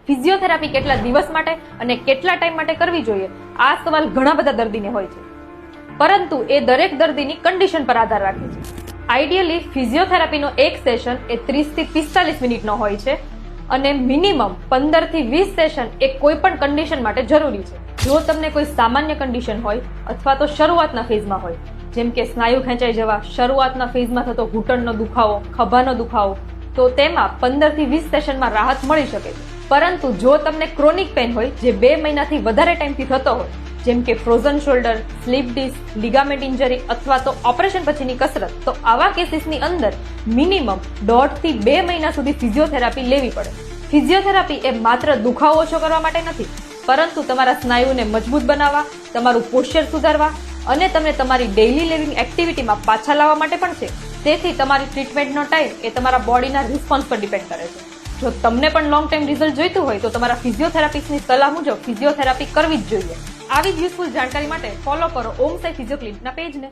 Physiotherapy કેટલા દિવસ માટે અને કેટલા ટાઈમ માટે કરવી જોઈએ, આ સવાલ ઘણા બધા દર્દીને હોય છે, પરંતુ એ દરેક દર્દીની કન્ડિશન પર આધાર રાખે છે. આઈડિયલી ફિઝિયોથેરાપીનો એક સેશન એ 30 થી 45 મિનિટનો હોય છે અને મિનિમમ 15 થી 20 સેશન એ કોઈ પણ કન્ડિશન માટે જરૂરી છે. જો તમને કોઈ સામાન્ય કન્ડિશન હોય અથવા તો શરૂઆતના ફેઝમાં હોય, જેમ કે સ્નાયુ ખેંચાઈ જવા, શરૂઆતના ફેઝમાં થતો ઘૂંટણનો દુખાવો, ખભાનો દુખાવો, તો તેમાં 15 થી 20 સેશનમાં રાહત મળી શકે છે. પરંતુ જો તમને ક્રોનિક પેન હોય જે 2 મહિનાથી વધારે ટાઈમથી થતો હોય, જેમ કે frozen shoulder, slip disc, ligament injury અથવા તો ઓપરેશન પછીની કસરત, તો આવા કેસીસની અંદર મિનિમમ 1.5 થી 2 મહિના સુધી ફિઝિયોથેરાપી લેવી પડે. ફિઝિયોથેરાપી એ માત્ર દુખાવો ઓછો કરવા માટે નથી, પરંતુ તમારા સ્નાયુને મજબૂત બનાવવા, તમારું પોસ્ચર સુધારવા અને તમને તમારી ડેઇલી લિવિંગ એક્ટિવિટીમાં પાછા લાવવા માટે પણ છે. તેથી તમારી ટ્રીટમેન્ટનો ટાઈમ એ તમારા બોડીના રિસ્પોન્સ પર ડિપેન્ડ કરે છે. જો તમને પણ લોંગ ટાઈમ રિઝલ્ટ જોઈતું હોય તો તમારા ફિઝિયોથેરાપિસ્ટની સલાહ મુજબ ફિઝિયોથેરાપી કરવી જ જોઈએ. આવી જ યુઝફુલ જાણકારી માટે ફોલો કરો ઓમ સાઈ ફિઝિયો ક્લિનિકના પેજને.